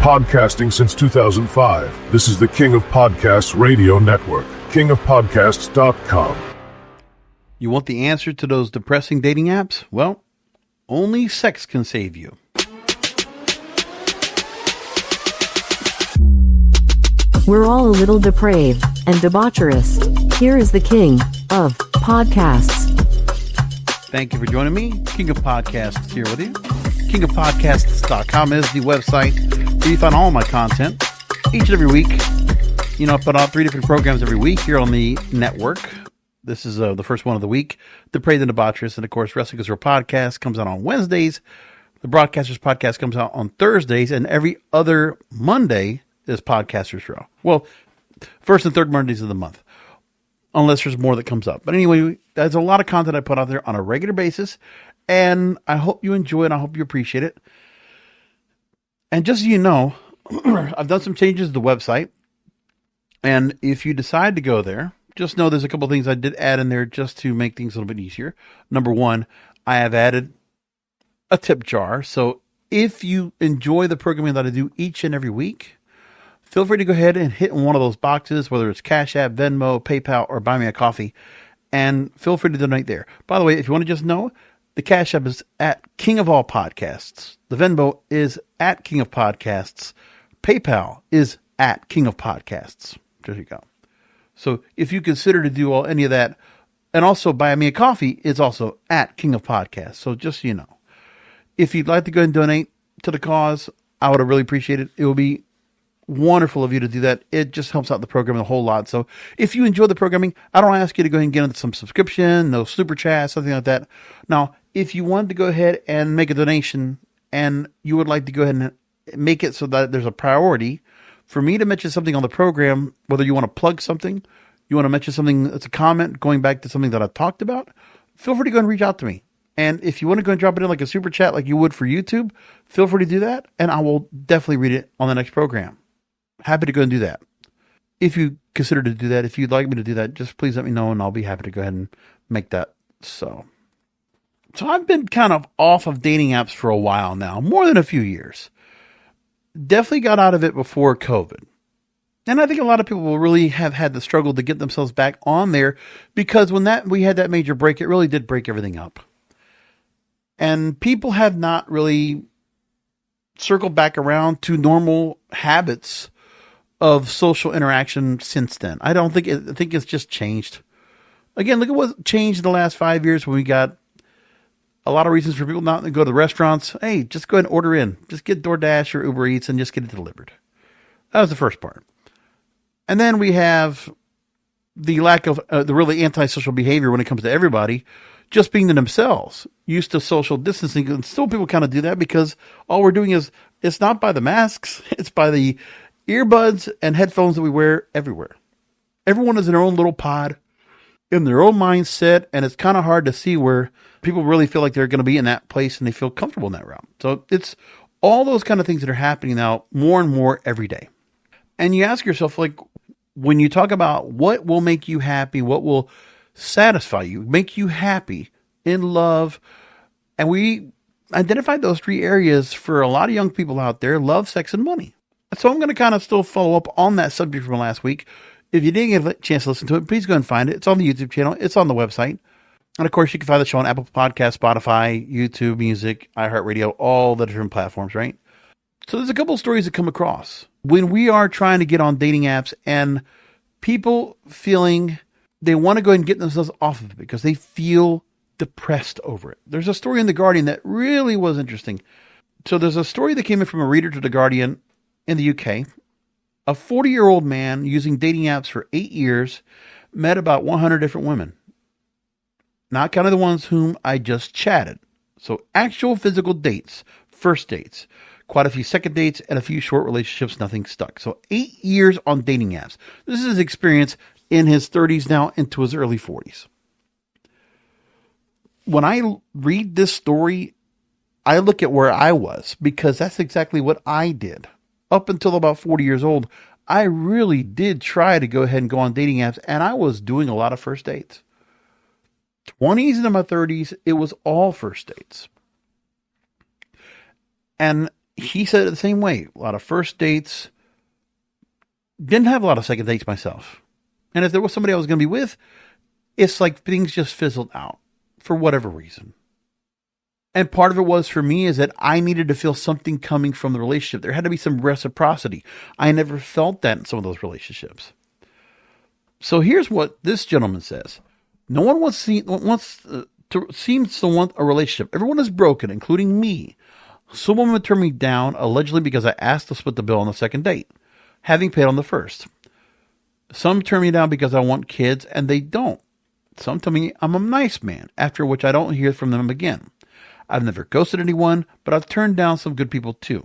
Podcasting since 2005. This is the King of Podcasts radio network. kingofpodcasts.com. You want the answer to those depressing dating apps? Well, only sex can save you. We're all a little depraved and debaucherous. Here is the King of Podcasts. Thank you for joining me. King of Podcasts here with you. kingofpodcasts.com is the website where you find all my content each and every week. You know, I put out 3 different programs every week here on the network. This is the first one of the week, Depraved and Debaucherous. And of course, Wrestling Is Real podcast comes out on Wednesdays. The Broadcasters podcast comes out on Thursdays. And every other Monday is Podcasters Row. Well, first and third Mondays of the month, unless there's more that comes up. But anyway, there's a lot of content I put out there on a regular basis, and I hope you enjoy it. I hope you appreciate it. And just so you know, I've done some changes to the website, and if you decide to go there, just know there's a couple of things I did add in there just to make things a little bit easier. Number one, I have added a tip jar. So if you enjoy the programming that I do each and every week, feel free to go ahead and hit one of those boxes, whether it's Cash App, Venmo, PayPal, or Buy Me a Coffee, and feel free to donate there. By the way, if you want to just know, the Cash App is at King of All Podcasts. The Venmo is at King of Podcasts. PayPal is at King of Podcasts. There you go. So if you consider to do any of that, and also Buy Me a Coffee is also at King of Podcasts. So just so you know, if you'd like to go and donate to the cause, I would really appreciate it. It will be wonderful of you to do that. It just helps out the program a whole lot. So if you enjoy the programming, I don't ask you to go ahead and get into some subscription, no super chat, something like that. Now, if you want to go ahead and make a donation and you would like to go ahead and make it so that there's a priority for me to mention something on the program, whether you want to plug something, you want to mention something that's a comment going back to something that I've talked about, feel free to go and reach out to me. And if you want to go and drop it in like a super chat like you would for YouTube, feel free to do that, and I will definitely read it on the next program. Happy to go and do that. If you consider to do that, if you'd like me to do that, just please let me know and I'll be happy to go ahead and make that so. So I've been kind of off of dating apps for a while now, more than a few years. Definitely got out of it before COVID. And I think a lot of people will really have had the struggle to get themselves back on there because when we had that major break, it really did break everything up. And people have not really circled back around to normal habits of social interaction since then. I think it's just changed. Again, look at what changed in the last 5 years when we got a lot of reasons for people not to go to the restaurants. Hey, just go ahead and order in. Just get DoorDash or Uber Eats and just get it delivered. That was the first part. And then we have the lack of the really antisocial behavior when it comes to everybody just being to themselves, used to social distancing. And still people kind of do that because all we're doing is, it's not by the masks, it's by the earbuds and headphones that we wear everywhere. Everyone is in their own little pod, in their own mindset, and it's kind of hard to see where people really feel like they're going to be in that place and they feel comfortable in that route. So it's all those kind of things that are happening now more and more every day. And you ask yourself, like, when you talk about what will make you happy, what will satisfy you, make you happy in love, and we identified those 3 areas for a lot of young people out there: love, sex, and money. So I'm going to kind of still follow up on that subject from last week. If you didn't get a chance to listen to it, please go and find it. It's on the YouTube channel. It's on the website. And of course, you can find the show on Apple Podcasts, Spotify, YouTube Music, iHeartRadio, all the different platforms, right? So there's a couple of stories that come across when we are trying to get on dating apps and people feeling they want to go ahead and get themselves off of it because they feel depressed over it. There's a story in The Guardian that really was interesting. So there's a story that came in from a reader to The Guardian in the UK. A 40-year-old man using dating apps for 8 years met about 100 different women. Not kind of the ones whom I just chatted. So actual physical dates, first dates, quite a few second dates, and a few short relationships, nothing stuck. So 8 years on dating apps. This is his experience in his 30s now into his early 40s. When I read this story, I look at where I was because that's exactly what I did. Up until about 40 years old, I really did try to go ahead and go on dating apps, and I was doing a lot of first dates. 20s into my 30s, it was all first dates. And he said it the same way. A lot of first dates. Didn't have a lot of second dates myself. And if there was somebody I was going to be with, it's like things just fizzled out for whatever reason. And part of it was for me is that I needed to feel something coming from the relationship. There had to be some reciprocity. I never felt that in some of those relationships. So here's what this gentleman says. No one seems to want a relationship. Everyone is broken, including me. Someone would turn me down, allegedly because I asked to split the bill on the second date, having paid on the first. Some turn me down because I want kids, and they don't. Some tell me I'm a nice man, after which I don't hear from them again. I've never ghosted anyone, but I've turned down some good people too.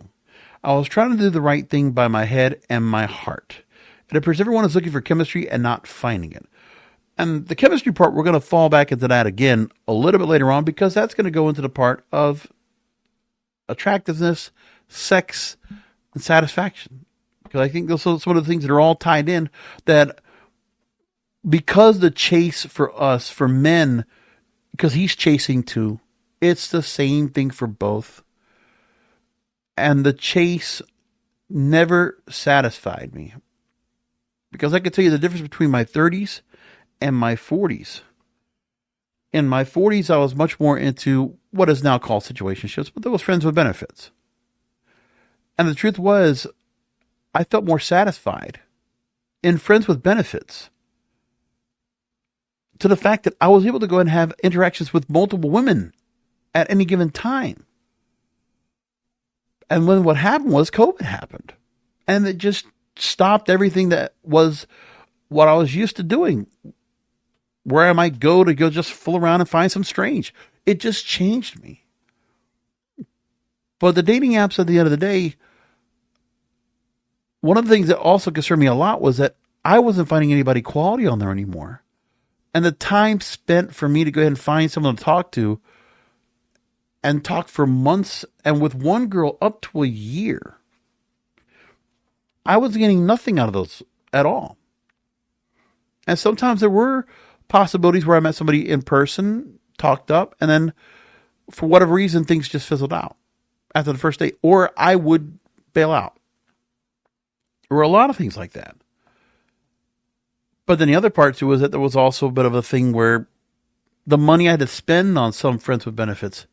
I was trying to do the right thing by my head and my heart. It appears everyone is looking for chemistry and not finding it. And the chemistry part, we're going to fall back into that again a little bit later on, because that's going to go into the part of attractiveness, sex, and satisfaction. Because I think those are some of the things that are all tied in, that because the chase for us, for men, because he's chasing too, it's the same thing for both. And the chase never satisfied me. Because I can tell you the difference between my 30s and my 40s. In my 40s, I was much more into what is now called situationships, but those friends with benefits. And the truth was, I felt more satisfied in friends with benefits, to the fact that I was able to go and have interactions with multiple women at any given time. And when what happened was COVID happened, and it just stopped everything that was what I was used to doing, where I might go to just fool around and find some strange. It just changed me. But the dating apps, at the end of the day, one of the things that also concerned me a lot was that I wasn't finding anybody quality on there anymore. And the time spent for me to go ahead and find someone to talk to and talk for months, and with one girl up to a year, I was getting nothing out of those at all. And sometimes there were possibilities where I met somebody in person, talked up, and then for whatever reason, things just fizzled out after the first date, or I would bail out. There were a lot of things like that. But then the other part too was that there was also a bit of a thing where the money I had to spend on some friends with benefits,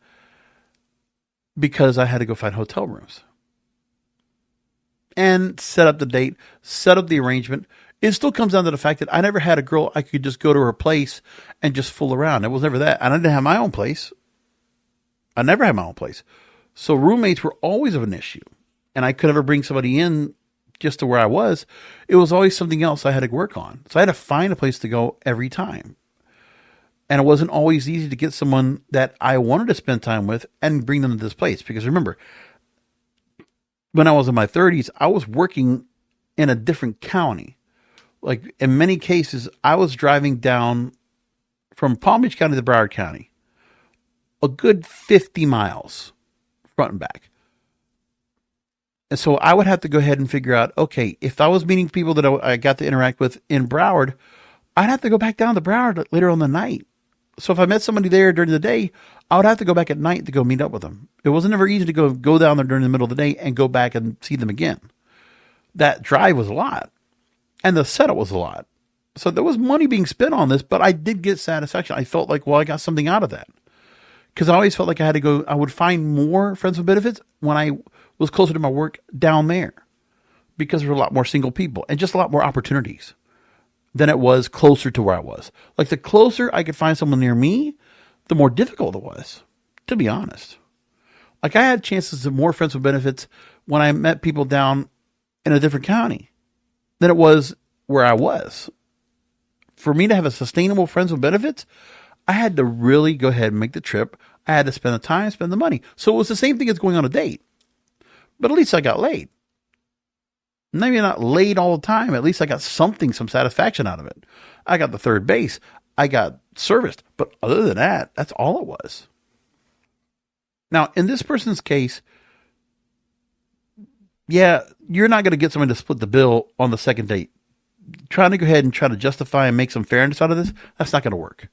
because I had to go find hotel rooms and set up the date, set up the arrangement. It still comes down to the fact that I never had a girl I could just go to her place and just fool around. It was never that. And I didn't have my own place. I never had my own place. So roommates were always of an issue. And I could never bring somebody in just to where I was. It was always something else I had to work on. So I had to find a place to go every time. And it wasn't always easy to get someone that I wanted to spend time with and bring them to this place. Because remember, when I was in my 30s, I was working in a different county. Like in many cases, I was driving down from Palm Beach County to Broward County, a good 50 miles front and back. And so I would have to go ahead and figure out, okay, if I was meeting people that I got to interact with in Broward, I'd have to go back down to Broward later on the night. So if I met somebody there during the day, I would have to go back at night to go meet up with them. It wasn't ever easy to go down there during the middle of the day and go back and see them again. That drive was a lot. And the setup was a lot. So there was money being spent on this, but I did get satisfaction. I felt like, well, I got something out of that. Because I always felt like I would find more friends with benefits when I was closer to my work down there. Because there were a lot more single people and just a lot more opportunities than it was closer to where I was. Like the closer I could find someone near me, the more difficult it was, to be honest. Like I had chances of more friends with benefits when I met people down in a different county than it was where I was. For me to have a sustainable friends with benefits, I had to really go ahead and make the trip. I had to spend the time, spend the money. So it was the same thing as going on a date. But at least I got laid. Maybe not laid all the time. At least I got some satisfaction out of it. I got the third base. I got serviced. But other than that, that's all it was. Now, in this person's case, yeah, you're not going to get someone to split the bill on the second date. Trying to go ahead and try to justify and make some fairness out of this, that's not going to work.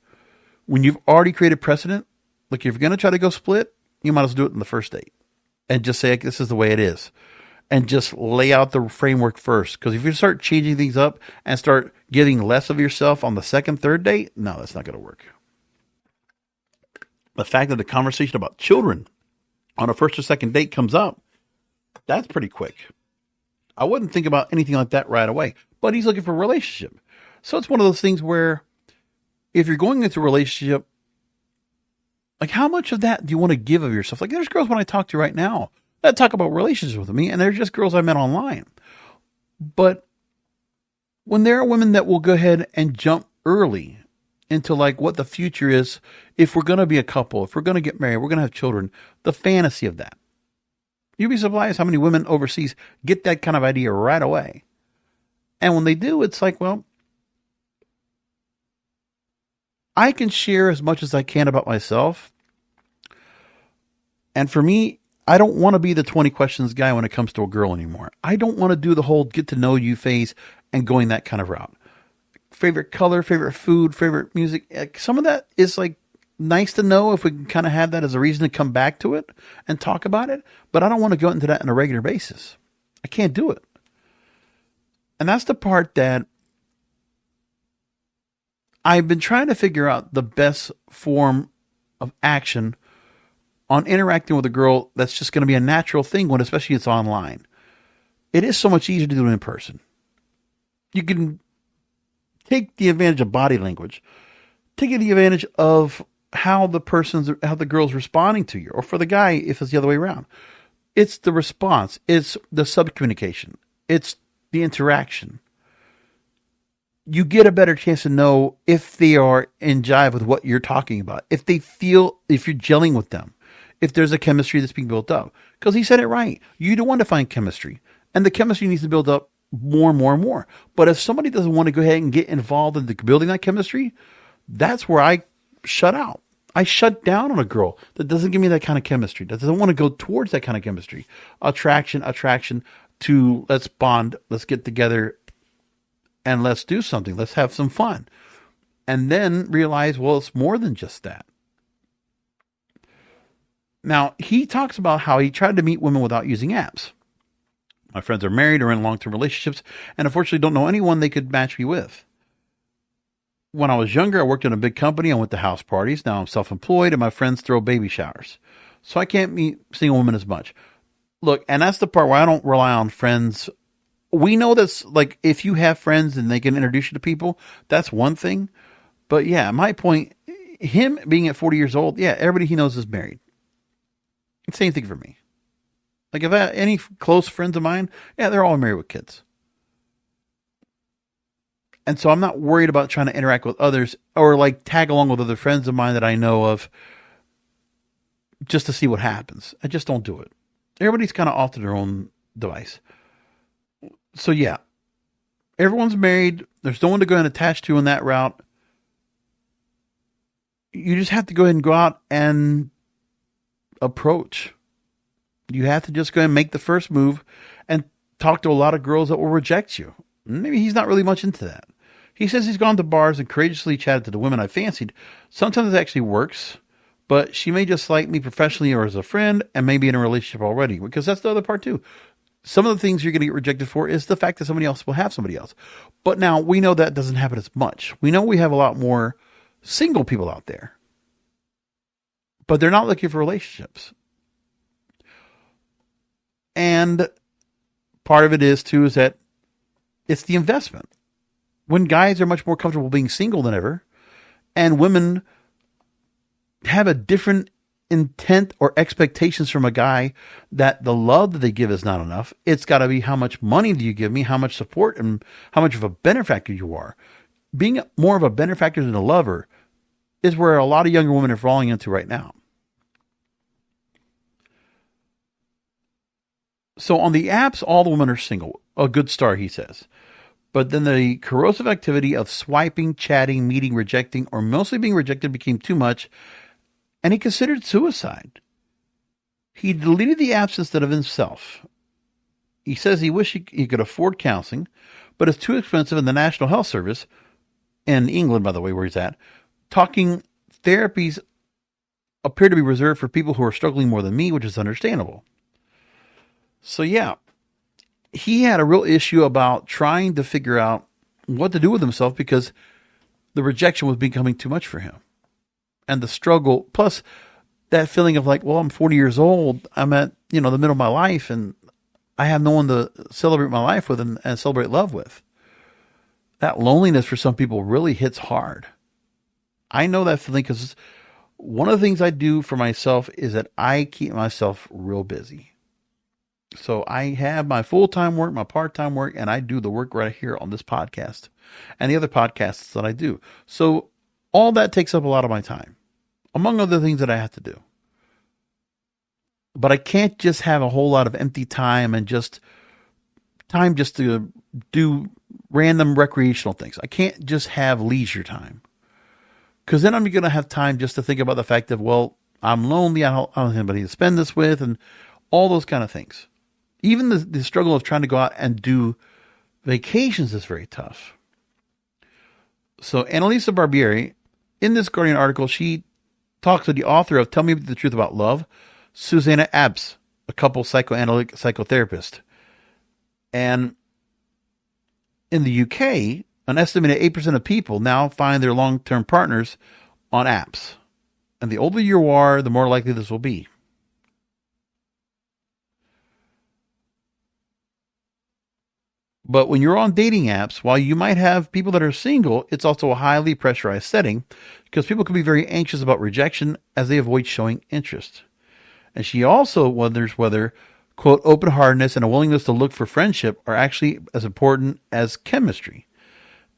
When you've already created precedent, like if you're going to try to go split, you might as well do it in the first date. and just say, this is the way it is. And just lay out the framework first. Because if you start changing things up and start giving less of yourself on the second, third date, no, that's not going to work. The fact that the conversation about children on a first or second date comes up, that's pretty quick. I wouldn't think about anything like that right away. But he's looking for a relationship. So it's one of those things where if you're going into a relationship, like how much of that do you want to give of yourself? Like there's girls when I talk to right now that talk about relationships with me, and they're just girls I met online. But when there are women that will go ahead and jump early into like what the future is, if we're going to be a couple, if we're going to get married, we're going to have children, the fantasy of that. You'd be surprised how many women overseas get that kind of idea right away. And when they do, it's like, well, I can share as much as I can about myself. And for me, I don't want to be the 20 questions guy when it comes to a girl anymore. I don't want to do the whole get to know you phase and going that kind of route. Favorite color, favorite food, favorite music. Some of that is like nice to know if we can kind of have that as a reason to come back to it and talk about it. But I don't want to go into that on a regular basis. I can't do it. And that's the part that I've been trying to figure out the best form of action on interacting with a girl that's just going to be a natural thing when especially it's online. It is so much easier to do it in person. You can take the advantage of body language, take the advantage of how the girl's responding to you, or for the guy, if it's the other way around. It's the response. It's the sub-communication. It's the interaction. You get a better chance to know if they are in jive with what you're talking about. If you're gelling with them. If there's a chemistry that's being built up. Because he said it right. You don't want to find chemistry. And the chemistry needs to build up more and more and more. But if somebody doesn't want to go ahead and get involved in building that chemistry, that's where I shut out. I shut down on a girl that doesn't give me that kind of chemistry, that doesn't want to go towards that kind of chemistry. Attraction to let's bond, let's get together, and let's do something. Let's have some fun. And then realize, well, it's more than just that. Now, he talks about how he tried to meet women without using apps. My friends are married or in long-term relationships, and unfortunately don't know anyone they could match me with. When I was younger, I worked in a big company. I went to house parties. Now I'm self-employed, and my friends throw baby showers. So I can't meet single women as much. Look, and that's the part where I don't rely on friends. We know that's like if you have friends and they can introduce you to people, that's one thing. But yeah, my point, him being at 40 years old, yeah, everybody he knows is married. Same thing for me. Like if I have any close friends of mine, yeah, they're all married with kids. And so I'm not worried about trying to interact with others or like tag along with other friends of mine that I know of just to see what happens. I just don't do it. Everybody's kind of off to their own device. So yeah, everyone's married. There's no one to go and attach to in that route. You just have to go ahead and go out and approach. You have to just go and make the first move and talk to a lot of girls that will reject you. Maybe he's not really much into that. He says he's gone to bars and courageously chatted to the women I fancied. Sometimes it actually works, but she may just like me professionally or as a friend and maybe in a relationship already, because that's the other part too. Some of the things you're going to get rejected for is the fact that somebody else will have somebody else. But now we know that doesn't happen as much. We know we have a lot more single people out there, but they're not looking for relationships. And part of it is that it's the investment. When guys are much more comfortable being single than ever, and women have a different intent or expectations from a guy that the love that they give is not enough. It's got to be how much money do you give me, how much support, and how much of a benefactor you are. Being more of a benefactor than a lover is where a lot of younger women are falling into right now. So on the apps, all the women are single. A good start, he says. But then the corrosive activity of swiping, chatting, meeting, rejecting, or mostly being rejected became too much, and he considered suicide. He deleted the apps instead of himself. He says he wished he could afford counseling, but it's too expensive, and the National Health Service, in England, by the way, where he's at, talking therapies appear to be reserved for people who are struggling more than me, which is understandable. So yeah, he had a real issue about trying to figure out what to do with himself because the rejection was becoming too much for him. And the struggle, plus that feeling of like, well, I'm 40 years old. I'm at, the middle of my life and I have no one to celebrate my life with and celebrate love with. That loneliness for some people really hits hard. I know that feeling because one of the things I do for myself is that I keep myself real busy. So I have my full-time work, my part-time work, and I do the work right here on this podcast and the other podcasts that I do. So all that takes up a lot of my time, among other things that I have to do. But I can't just have a whole lot of empty time and just to do random recreational things. I can't just have leisure time. Because then I'm going to have time just to think about the fact that, well, I'm lonely, I don't have anybody to spend this with, and all those kind of things. Even the struggle of trying to go out and do vacations is very tough. So Annalisa Barbieri, in this Guardian article, she talks to the author of Tell Me the Truth About Love, Susanna Abs, a couple psychoanalytic psychotherapist. And in the UK, an estimated 8% of people now find their long-term partners on apps. And the older you are, the more likely this will be. But when you're on dating apps, while you might have people that are single, it's also a highly pressurized setting because people can be very anxious about rejection as they avoid showing interest. And she also wonders whether, quote, open-heartedness and a willingness to look for friendship are actually as important as chemistry.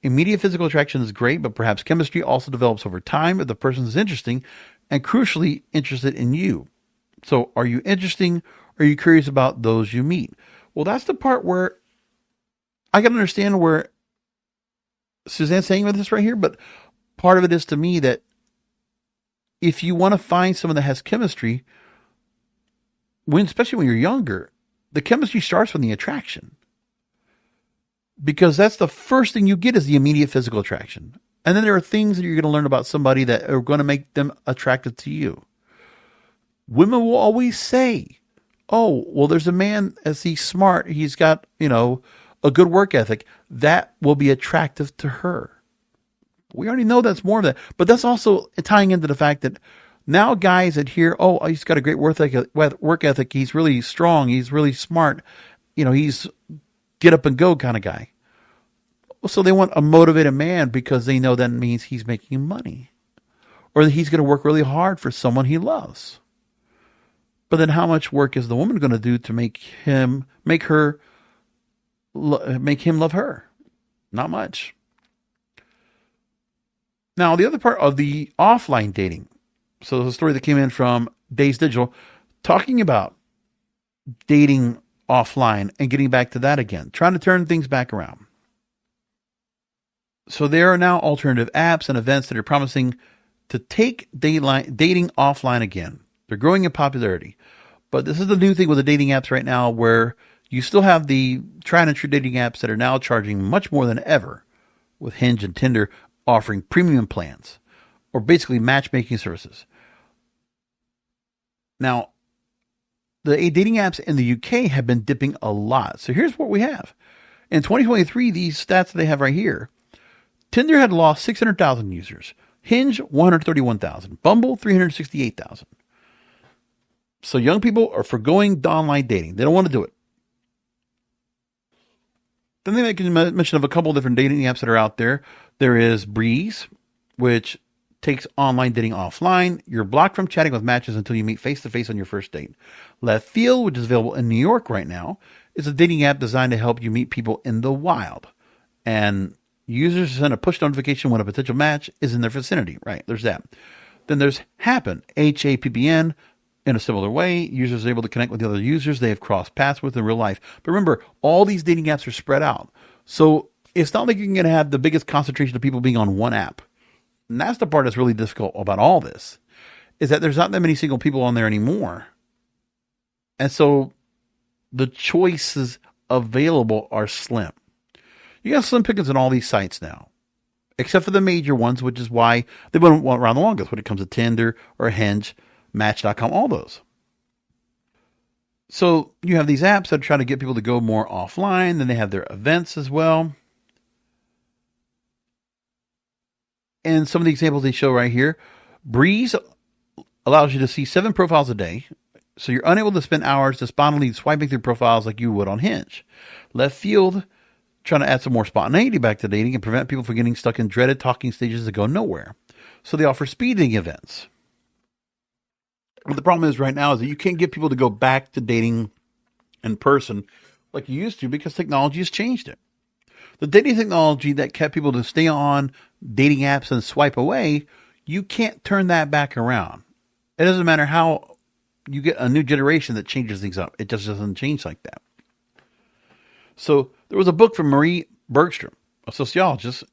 Immediate physical attraction is great, but perhaps chemistry also develops over time if the person is interesting and crucially interested in you. So are you interesting or are you curious about those you meet? Well, that's the part where I can understand where Suzanne's saying with this right here, but part of it is to me that if you want to find someone that has chemistry, especially when you're younger, the chemistry starts from the attraction. Because that's the first thing you get is the immediate physical attraction. And then there are things that you're going to learn about somebody that are going to make them attracted to you. Women will always say, oh, well, there's a man, as he's smart, he's got, a good work ethic, that will be attractive to her. We already know that's more of that. But that's also tying into the fact that now guys that hear, oh, he's got a great work ethic, he's really strong, he's really smart, he's get up and go kind of guy. So they want a motivated man because they know that means he's making money. Or that he's going to work really hard for someone he loves. But then how much work is the woman going to do to make him love her? Not much. Now, the other part of the offline dating. So there's a story that came in from Days Digital talking about dating offline and getting back to that again, trying to turn things back around. So there are now alternative apps and events that are promising to take dating offline again. They're growing in popularity. But this is the new thing with the dating apps right now, where you still have the tried and true dating apps that are now charging much more than ever, with Hinge and Tinder offering premium plans or basically matchmaking services. Now, the dating apps in the UK have been dipping a lot. So here's what we have. In 2023, these stats that they have right here, Tinder had lost 600,000 users. Hinge, 131,000. Bumble, 368,000. So young people are forgoing online dating. They don't want to do it. Then they make a mention of a couple of different dating apps that are out there. There is Breeze, which takes online dating offline. You're blocked from chatting with matches until you meet face-to-face on your first date. Left Field, which is available in New York right now, is a dating app designed to help you meet people in the wild. And users send a push notification when a potential match is in their vicinity. Right, there's that. Then there's Happen, Happn. In a similar way, users are able to connect with the other users they have crossed paths with in real life. But remember, all these dating apps are spread out. So it's not like you're going to have the biggest concentration of people being on one app. And that's the part that's really difficult about all this, is that there's not that many single people on there anymore. And so the choices available are slim. You got slim pickings on all these sites now, except for the major ones, which is why they've been around the longest when it comes to Tinder or Hinge, Match.com, all those. So you have these apps that try to get people to go more offline. Then they have their events as well. And some of the examples they show right here, Breeze allows you to see 7 profiles a day. So you're unable to spend hours despondently swiping through profiles like you would on Hinge. Left Field, trying to add some more spontaneity back to dating and prevent people from getting stuck in dreaded talking stages that go nowhere. So they offer speeding events. But the problem is right now is that you can't get people to go back to dating in person like you used to because technology has changed it. The dating technology that kept people to stay on dating apps and swipe away, you can't turn that back around. It doesn't matter how you get a new generation that changes things up. It just doesn't change like that. So there was a book from Marie Bergstrom, a sociologist.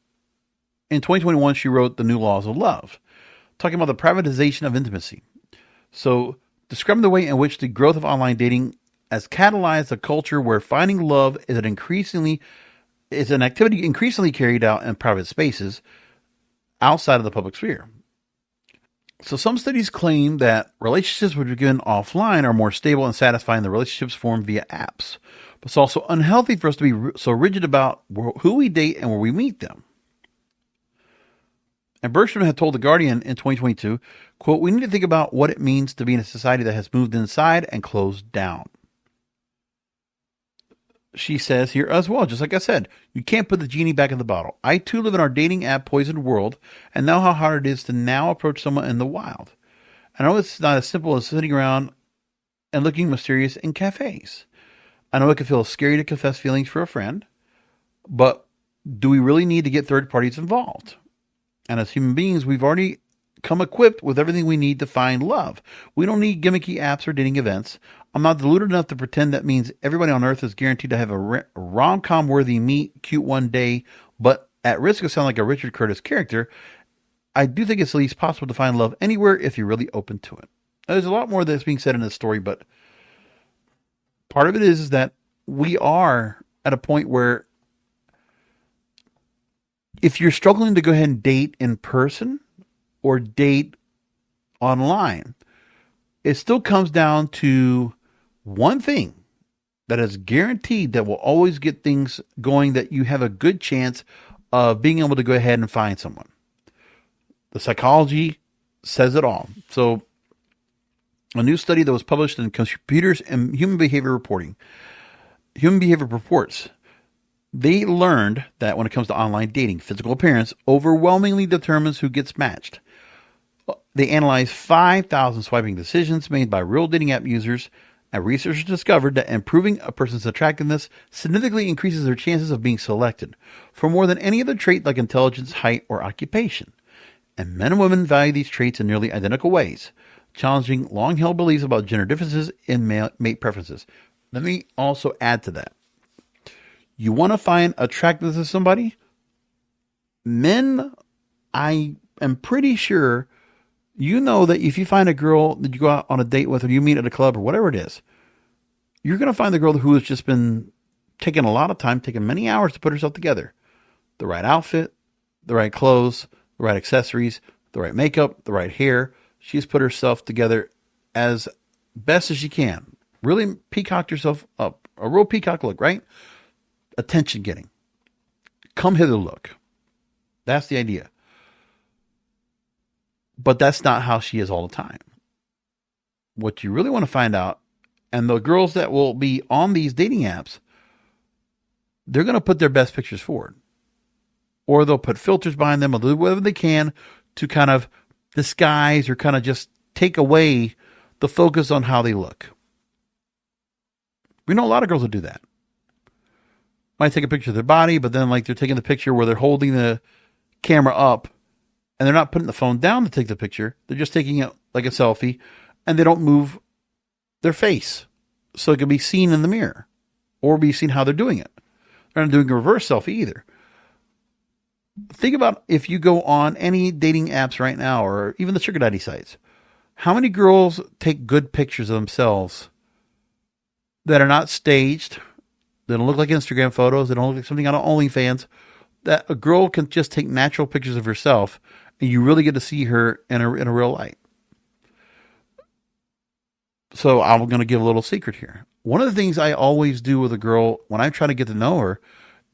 In 2021, she wrote The New Laws of Love, talking about the privatization of intimacy. So describing the way in which the growth of online dating has catalyzed a culture where finding love is an activity increasingly carried out in private spaces outside of the public sphere. So some studies claim that relationships which are given offline are more stable and satisfying than relationships formed via apps. But it's also unhealthy for us to be so rigid about who we date and where we meet them. And Bergstrom had told The Guardian in 2022, quote, "We need to think about what it means to be in a society that has moved inside and closed down." She says here as well, just like I said, you can't put the genie back in the bottle. I too live in our dating app poisoned world and know how hard it is to now approach someone in the wild. I know it's not as simple as sitting around and looking mysterious in cafes. I know it can feel scary to confess feelings for a friend, but do we really need to get third parties involved? And as human beings, we've already come equipped with everything we need to find love. We don't need gimmicky apps or dating events. I'm not deluded enough to pretend that means everybody on earth is guaranteed to have a rom-com worthy meet cute one day, but at risk of sounding like a Richard Curtis character, I do think it's at least possible to find love anywhere if you're really open to it. Now, there's a lot more that's being said in this story, but part of it is that we are at a point where if you're struggling to go ahead and date in person or date online, it still comes down to one thing that is guaranteed that will always get things going, that you have a good chance of being able to go ahead and find someone. The psychology says it all. So a new study that was published in Computers and Human Behavior Reports, they learned that when it comes to online dating, physical appearance overwhelmingly determines who gets matched. They analyzed 5,000 swiping decisions made by real dating app users, and researchers discovered that improving a person's attractiveness significantly increases their chances of being selected for more than any other trait like intelligence, height, or occupation. And men and women value these traits in nearly identical ways, challenging long-held beliefs about gender differences in mate preferences. Let me also add to that. You want to find attractiveness in somebody? Men, I am pretty sure you know that if you find a girl that you go out on a date with or you meet at a club or whatever it is, you're going to find the girl who has just been taking a lot of time, taking many hours to put herself together. The right outfit, the right clothes, the right accessories, the right makeup, the right hair. She's put herself together as best as she can. Really peacocked herself up. A real peacock look, right? Attention getting. Come hither look. That's the idea. But that's not how she is all the time. What you really want to find out, and the girls that will be on these dating apps, they're going to put their best pictures forward. Or they'll put filters behind them, or do whatever they can to kind of disguise or kind of just take away the focus on how they look. We know a lot of girls that do that. Might take a picture of their body, but then like they're taking the picture where they're holding the camera up and they're not putting the phone down to take the picture. They're just taking it like a selfie, and they don't move their face so it can be seen in the mirror or be seen how they're doing it. They're not doing a reverse selfie either. Think about if you go on any dating apps right now or even the sugar daddy sites. How many girls take good pictures of themselves that are not staged? They don't look like Instagram photos. They don't look like something out of OnlyFans. That a girl can just take natural pictures of herself, and you really get to see her in a real light. So I'm going to give a little secret here. One of the things I always do with a girl when I try to get to know her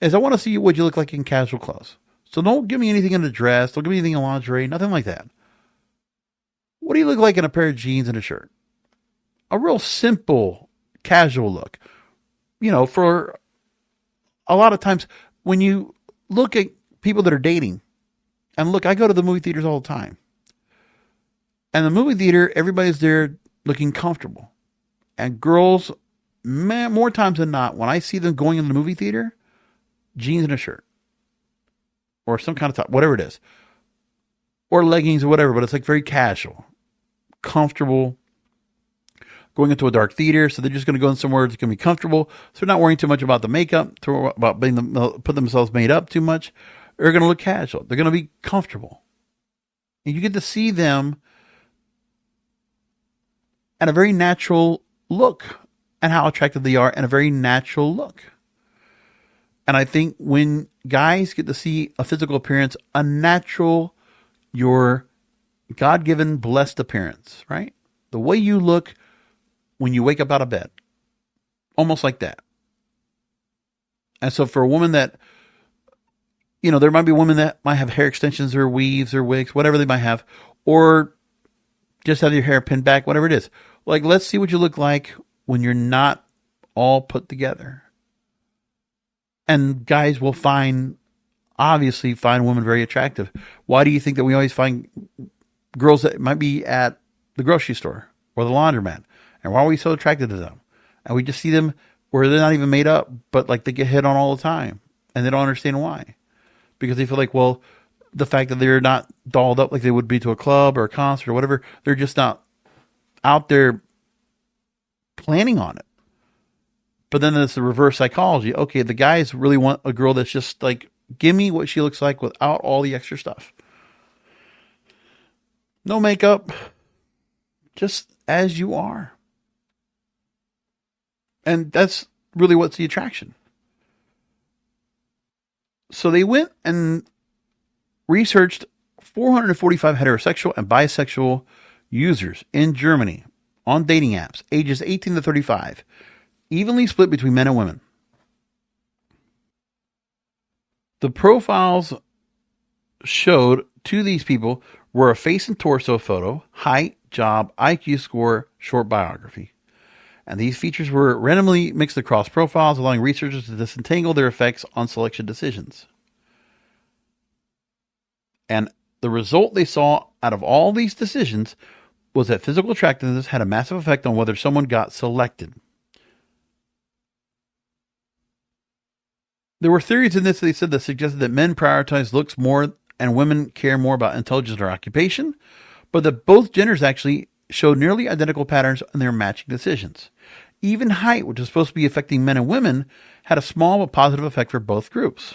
is I want to see what you look like in casual clothes. So don't give me anything in a dress. Don't give me anything in lingerie. Nothing like that. What do you look like in a pair of jeans and a shirt? A real simple, casual look. For a lot of times when you look at people that are dating, and look, I go to the movie theaters all the time. And the movie theater, everybody's there looking comfortable. And girls, more times than not, when I see them going in the movie theater, jeans and a shirt. Or some kind of top, whatever it is. Or leggings or whatever, but it's like very casual. Comfortable. Going into a dark theater, so they're just going to go in somewhere that's going to be comfortable. So they're not worrying too much about the makeup, about put themselves made up too much. They're going to look casual. They're going to be comfortable. And you get to see them at a very natural look and how attractive they are and a very natural look. And I think when guys get to see a physical appearance, a natural, your God-given blessed appearance, right? The way you look when you wake up out of bed. Almost like that. And so for a woman that, there might be women that might have hair extensions or weaves or wigs, whatever they might have, or just have your hair pinned back, whatever it is. Like, let's see what you look like when you're not all put together. And guys will obviously find women very attractive. Why do you think that we always find girls that might be at the grocery store or the laundromat? And why are we so attracted to them? And we just see them where they're not even made up, but like they get hit on all the time. And they don't understand why. Because they feel like, well, the fact that they're not dolled up like they would be to a club or a concert or whatever, they're just not out there planning on it. But then there's the reverse psychology. Okay, the guys really want a girl that's just like, give me what she looks like without all the extra stuff. No makeup, just as you are. And that's really what's the attraction. So they went and researched 445 heterosexual and bisexual users in Germany on dating apps, ages 18 to 35, evenly split between men and women. The profiles showed to these people were a face and torso photo, height, job, IQ score, short biography. And these features were randomly mixed across profiles, allowing researchers to disentangle their effects on selection decisions. And the result they saw out of all these decisions was that physical attractiveness had a massive effect on whether someone got selected. There were theories in this, they said, that suggested that men prioritize looks more and women care more about intelligence or occupation, but that both genders actually showed nearly identical patterns in their matching decisions. Even height, which is supposed to be affecting men and women, had a small but positive effect for both groups.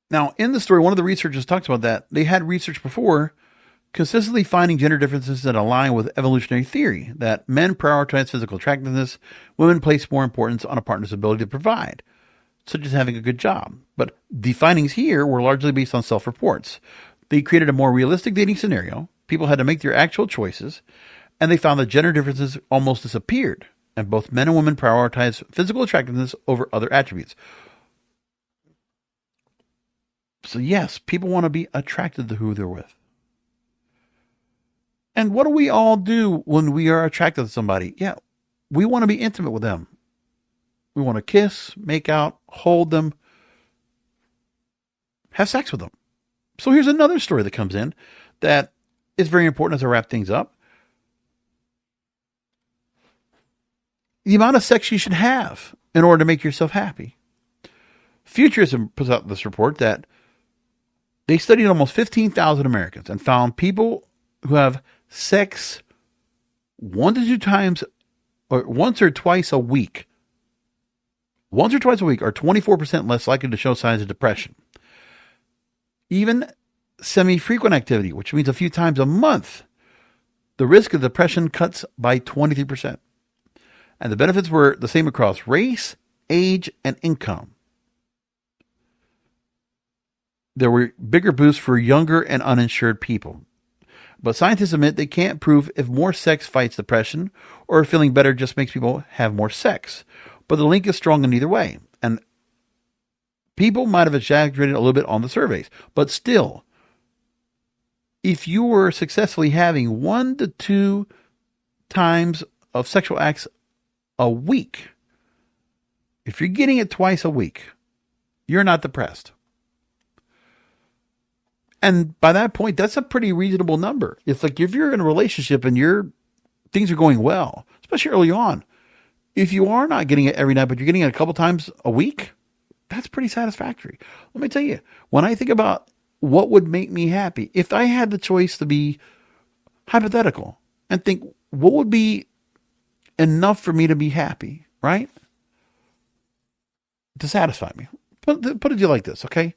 Now, in the story, one of the researchers talks about that. They had research before consistently finding gender differences that align with evolutionary theory, that men prioritize physical attractiveness, women place more importance on a partner's ability to provide, such as having a good job. But the findings here were largely based on self-reports. They created a more realistic dating scenario. People had to make their actual choices, and they found that gender differences almost disappeared, and both men and women prioritize physical attractiveness over other attributes. So yes, people want to be attracted to who they're with. And what do we all do when we are attracted to somebody? Yeah, we want to be intimate with them. We want to kiss, make out, hold them, have sex with them. So here's another story that comes in that is very important as I wrap things up. The amount of sex you should have in order to make yourself happy. Futurism puts out this report that they studied almost 15,000 Americans and found people who have sex 1 to 2 times or once or twice a week. Once or twice a week are 24% less likely to show signs of depression. Even semi-frequent activity, which means a few times a month, the risk of depression cuts by 23%. And the benefits were the same across race, age, and income. There were bigger boosts for younger and uninsured people. But scientists admit they can't prove if more sex fights depression or if feeling better just makes people have more sex. But the link is strong in either way. And people might have exaggerated a little bit on the surveys. But still, if you were successfully having 1 to 2 times of sexual acts a week, if you're getting it twice a week, you're not depressed. And by that point, that's a pretty reasonable number. It's like if you're in a relationship and things are going well, especially early on, if you are not getting it every night, but you're getting it a couple times a week, that's pretty satisfactory. Let me tell you, when I think about what would make me happy, if I had the choice to be hypothetical and think what would be enough for me to be happy, right? To satisfy me. Put it like this, okay?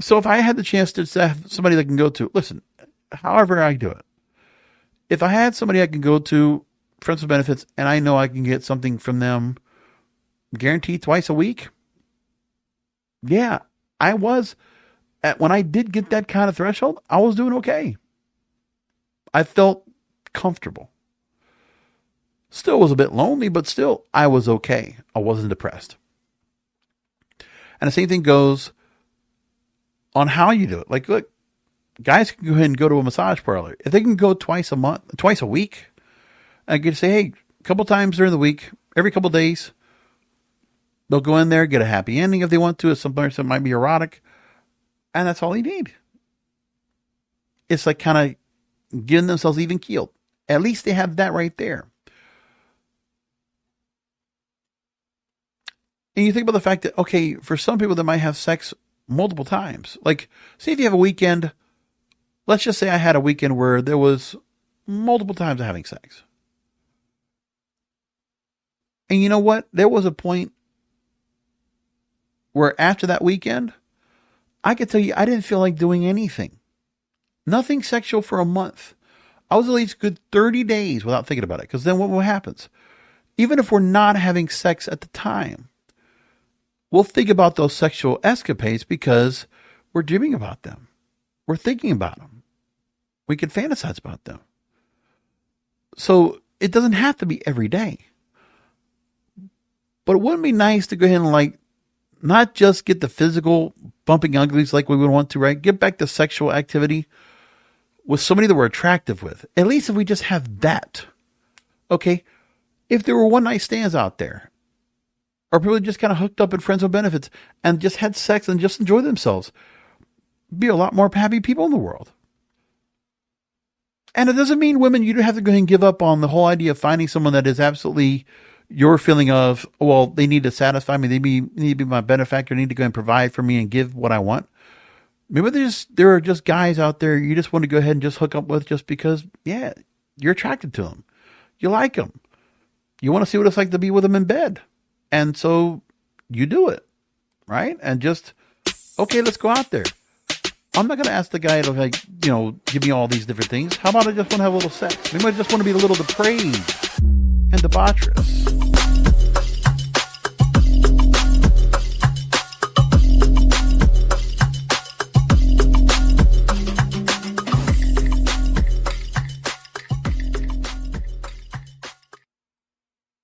So if I had the chance to have somebody that I can go to, listen, however I do it, if I had somebody I can go to, friends with benefits, and I know I can get something from them guaranteed twice a week, yeah, when I did get that kind of threshold, I was doing okay. I felt comfortable. Still was a bit lonely, but still I was okay. I wasn't depressed. And the same thing goes on how you do it. Like, look, guys can go ahead and go to a massage parlor. If they can go twice a week, I could say, hey, a couple times during the week, every couple days, they'll go in there, get a happy ending if they want to. Sometimes it might be erotic. And that's all they need. It's like kind of getting themselves even keeled. At least they have that right there. And you think about the fact that, okay, for some people that might have sex multiple times, like, say if you have a weekend, let's just say I had a weekend where there was multiple times of having sex. And you know what? There was a point where after that weekend, I could tell you I didn't feel like doing anything. Nothing sexual for a month. I was at least good 30 days without thinking about it. Because then what happens? Even if we're not having sex at the time, we'll think about those sexual escapades because we're dreaming about them. We're thinking about them. We can fantasize about them. So it doesn't have to be every day. But it wouldn't be nice to go ahead and like, not just get the physical bumping uglies like we would want to, right? Get back to sexual activity with somebody that we're attractive with. At least if we just have that. Okay. If there were one night stands out there, or people just kind of hooked up in friends with benefits and just had sex and just enjoy themselves, be a lot more happy people in the world. And it doesn't mean women, you don't have to go ahead and give up on the whole idea of finding someone that is absolutely your feeling of, well, they need to satisfy me. They need to be my benefactor. They need to go and provide for me and give what I want. Maybe there are just guys out there you just want to go ahead and just hook up with just because, yeah, you're attracted to them. You like them. You want to see what it's like to be with them in bed. And so you do it, right? And just, okay, let's go out there. I'm not going to ask the guy to, like, give me all these different things. How about I just want to have a little sex? Maybe I just want to be a little depraved and debaucherous.